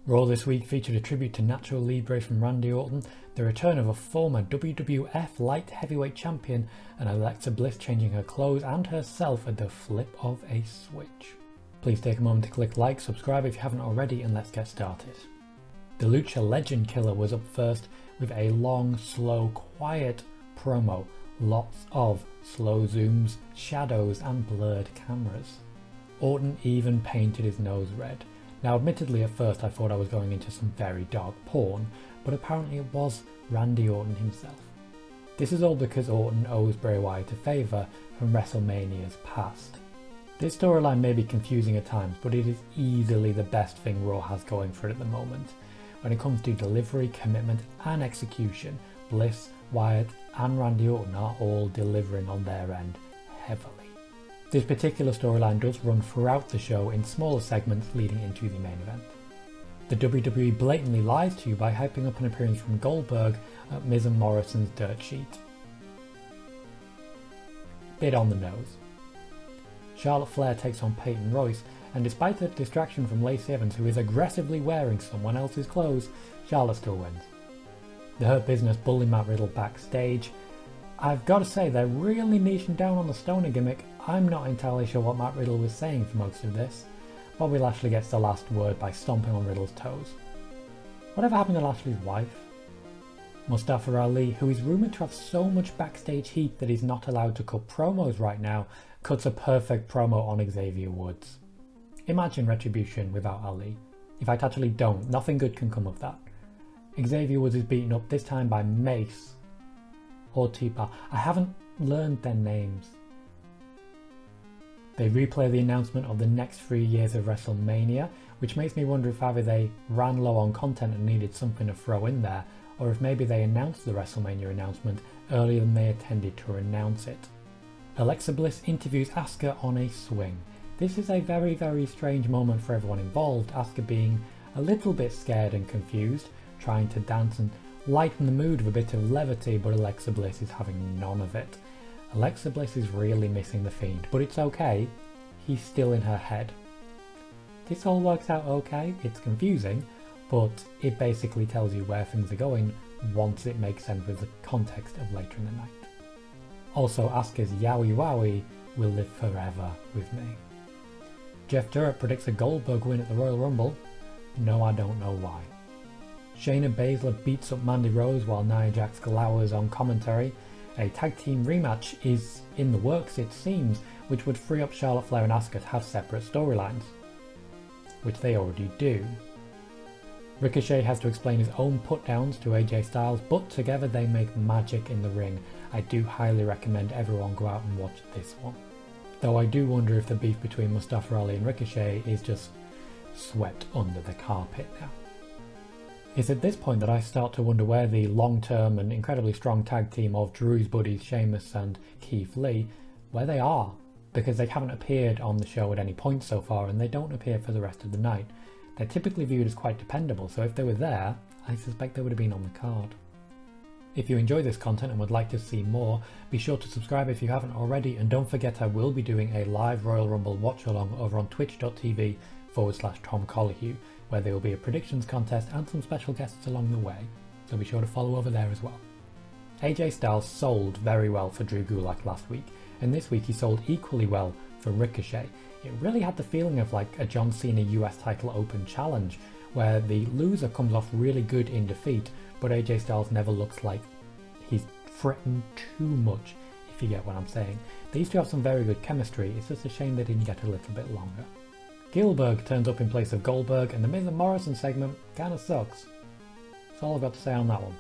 Raw this week featured a tribute to Natural Libre from Randy Orton, the return of a former WWF Light Heavyweight Champion, and Alexa Bliss changing her clothes and herself at the flip of a switch. Please take a moment to click like, subscribe if you haven't already, and let's get started. The Lucha Legend Killer was up first with a long, slow, quiet promo, lots of slow zooms, shadows and blurred cameras. Orton even painted his nose red. Now admittedly at first I thought I was going into some very dark porn, but apparently it was Randy Orton himself. This is all because Orton owes Bray Wyatt a favour from WrestleMania's past. This storyline may be confusing at times, but it is easily the best thing Raw has going for it at the moment. When it comes to delivery, commitment and execution, Bliss, Wyatt and Randy Orton are all delivering on their end heavily. This particular storyline does run throughout the show in smaller segments leading into the main event. The WWE blatantly lies to you by hyping up an appearance from Goldberg at Miz and Morrison's dirt sheet. Bit on the nose. Charlotte Flair takes on Peyton Royce, and despite a distraction from Lacey Evans, who is aggressively wearing someone else's clothes, Charlotte still wins. The Hurt Business bully Matt Riddle backstage. I've got to say, they're really niching down on the stoner gimmick. I'm not entirely sure what Matt Riddle was saying for most of this. Bobby Lashley gets the last word by stomping on Riddle's toes. Whatever happened to Lashley's wife? Mustafa Ali, who is rumoured to have so much backstage heat that he's not allowed to cut promos right now, cuts a perfect promo on Xavier Woods. Imagine Retribution without Ali. In fact, actually don't. Nothing good can come of that. Xavier Woods is beaten up, this time by Mace or Tupac. I haven't learned their names. They replay the announcement of the next 3 years of WrestleMania, which makes me wonder if either they ran low on content and needed something to throw in there, or if maybe they announced the WrestleMania announcement earlier than they intended to announce it. Alexa Bliss interviews Asuka on a swing. This is a very, very strange moment for everyone involved, Asuka being a little bit scared and confused, trying to dance and lighten the mood with a bit of levity, but Alexa Bliss is having none of it. Alexa Bliss is really missing the Fiend, but it's okay, he's still in her head. This all works out okay, it's confusing, but it basically tells you where things are going once it makes sense with the context of later in the night. Also, Asuka's Yowie Wowie will live forever with me. Jeff Jarrett predicts a Goldberg win at the Royal Rumble. No, I don't know why. Shayna Baszler beats up Mandy Rose while Nia Jax glowers on commentary. A tag team rematch is in the works, it seems, which would free up Charlotte Flair and Asuka to have separate storylines, which they already do. Ricochet has to explain his own put-downs to AJ Styles, but together they make magic in the ring. I do highly recommend everyone go out and watch this one. Though I do wonder if the beef between Mustafa Ali and Ricochet is just swept under the carpet now. It's at this point that I start to wonder where the long-term and incredibly strong tag team of Drew's buddies Sheamus and Keith Lee, where they are, because they haven't appeared on the show at any point so far and they don't appear for the rest of the night. They're typically viewed as quite dependable, so if they were there, I suspect they would have been on the card. If you enjoy this content and would like to see more, be sure to subscribe if you haven't already, and don't forget I will be doing a live Royal Rumble watch-along over on twitch.tv/Tom Colohue, where there will be a predictions contest and some special guests along the way, so be sure to follow over there as well. AJ Styles sold very well for Drew Gulak last week, and this week he sold equally well for Ricochet. It really had the feeling of like a John Cena US title open challenge, where the loser comes off really good in defeat, but AJ Styles never looks like he's threatened too much, if you get what I'm saying. These two have some very good chemistry, it's just a shame they didn't get a little bit longer. Gillberg turns up in place of Goldberg, and the Miz and Morrison segment kinda sucks. That's all I've got to say on that one.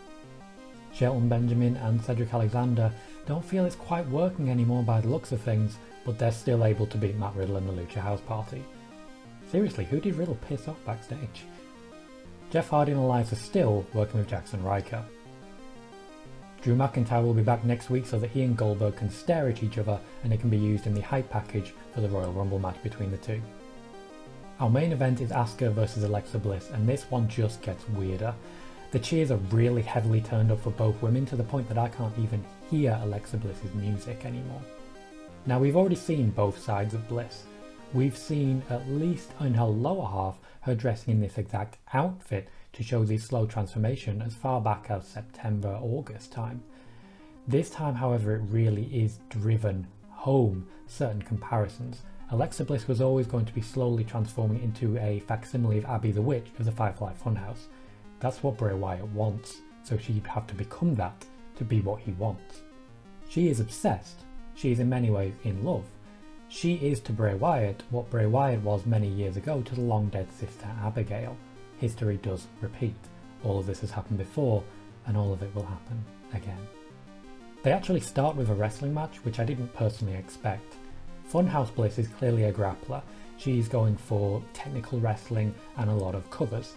Shelton Benjamin and Cedric Alexander don't feel it's quite working anymore by the looks of things, but they're still able to beat Matt Riddle and the Lucha House Party. Seriously, who did Riddle piss off backstage? Jeff Hardy and Elias are still working with Jackson Riker. Drew McIntyre will be back next week so that he and Goldberg can stare at each other and it can be used in the hype package for the Royal Rumble match between the two. Our main event is Asuka versus Alexa Bliss, and this one just gets weirder. The cheers are really heavily turned up for both women to the point that I can't even hear Alexa Bliss's music anymore. Now we've already seen both sides of Bliss. We've seen, at least in her lower half, her dressing in this exact outfit to show the slow transformation as far back as September, August time. This time, however, it really is driven home certain comparisons. Alexa Bliss was always going to be slowly transforming into a facsimile of Abby the Witch of the Firefly Funhouse. That's what Bray Wyatt wants, so she'd have to become that to be what he wants. She is obsessed. She is in many ways in love. She is to Bray Wyatt what Bray Wyatt was many years ago to the long-dead sister Abigail. History does repeat. All of this has happened before, and all of it will happen again. They actually start with a wrestling match, which I didn't personally expect. Funhouse Bliss is clearly a grappler. She's going for technical wrestling and a lot of covers.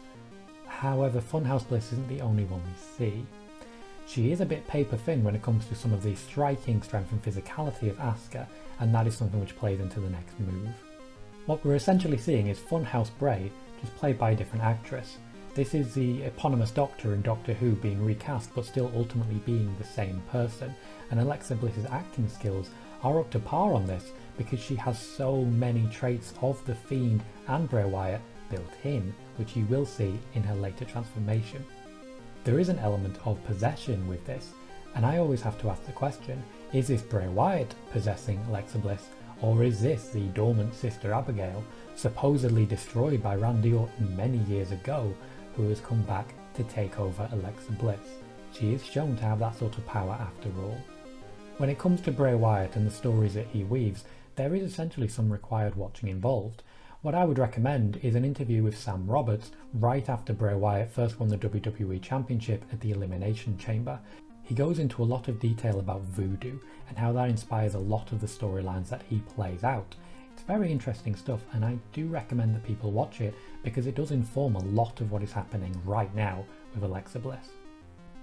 However, Funhouse Bliss isn't the only one we see. She is a bit paper thin when it comes to some of the striking strength and physicality of Asuka, and that is something which plays into the next move. What we're essentially seeing is Funhouse Bray, just played by a different actress. This is the eponymous Doctor in Doctor Who being recast but still ultimately being the same person, and Alexa Bliss's acting skills are up to par on this because she has so many traits of The Fiend and Bray Wyatt built in, which you will see in her later transformation. There is an element of possession with this, and I always have to ask the question, is this Bray Wyatt possessing Alexa Bliss, or is this the dormant sister Abigail, supposedly destroyed by Randy Orton many years ago, who has come back to take over Alexa Bliss? She is shown to have that sort of power after all. When it comes to Bray Wyatt and the stories that he weaves, there is essentially some required watching involved. What I would recommend is an interview with Sam Roberts right after Bray Wyatt first won the WWE Championship at the Elimination Chamber. He goes into a lot of detail about voodoo and how that inspires a lot of the storylines that he plays out. It's very interesting stuff, and I do recommend that people watch it because it does inform a lot of what is happening right now with Alexa Bliss.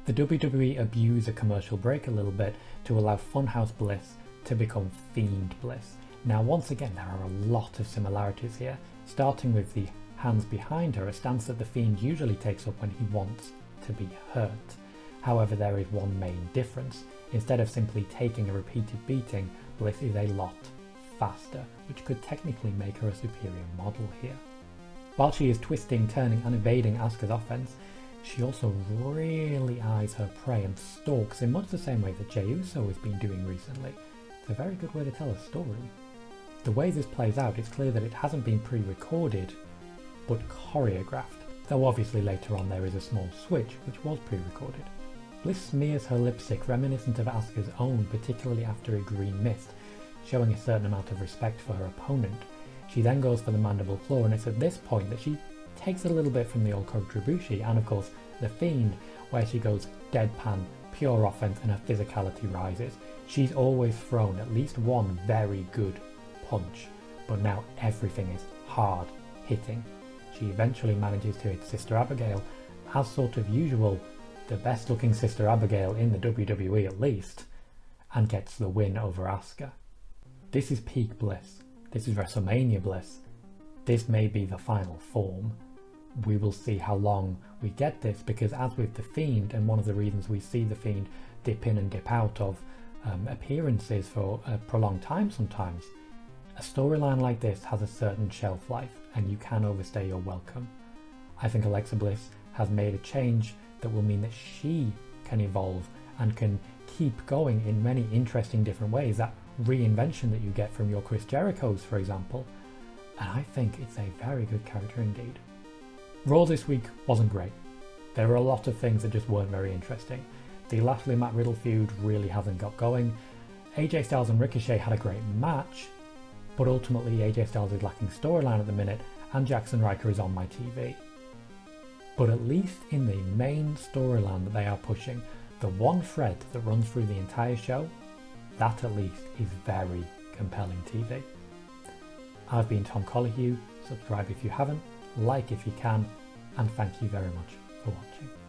The WWE abuse a commercial break a little bit to allow Funhouse Bliss to become Fiend Bliss. Now once again there are a lot of similarities here, starting with the hands behind her, a stance that the Fiend usually takes up when he wants to be hurt. However, there is one main difference. Instead of simply taking a repeated beating, Bliss is a lot faster, which could technically make her a superior model here. While she is twisting, turning and evading Asuka's offense, she also really eyes her prey and stalks in much the same way that Jey Uso has been doing recently. It's a very good way to tell a story. The way this plays out, it's clear that it hasn't been pre-recorded, but choreographed, though obviously later on there is a small switch which was pre-recorded. Bliss smears her lipstick reminiscent of Asuka's own, particularly after a green mist, showing a certain amount of respect for her opponent. She then goes for the mandible claw, and it's at this point that she takes a little bit from the old Kota Ibushi and of course The Fiend, where she goes deadpan, pure offense, and her physicality rises. She's always thrown at least one very good punch, but now everything is hard hitting. She eventually manages to hit Sister Abigail, as sort of usual, the best looking Sister Abigail in the WWE at least, and gets the win over Asuka. This is peak Bliss. This is WrestleMania Bliss. This may be the final form. We will see how long we get this, because as with The Fiend, and one of the reasons we see The Fiend dip in and dip out of appearances for a prolonged time sometimes, a storyline like this has a certain shelf life and you can overstay your welcome. I think Alexa Bliss has made a change that will mean that she can evolve and can keep going in many interesting different ways. That reinvention that you get from your Chris Jerichos, for example, and I think it's a very good character indeed. Raw this week wasn't great. There were a lot of things that just weren't very interesting. The Lashley Matt Riddle feud really hasn't got going. AJ Styles and Ricochet had a great match, but ultimately AJ Styles is lacking storyline at the minute, and Jackson Riker is on my TV. But at least in the main storyline that they are pushing, the one thread that runs through the entire show, that at least is very compelling TV. I've been Tom Colohue. Subscribe if you haven't, like if you can, and thank you very much for watching.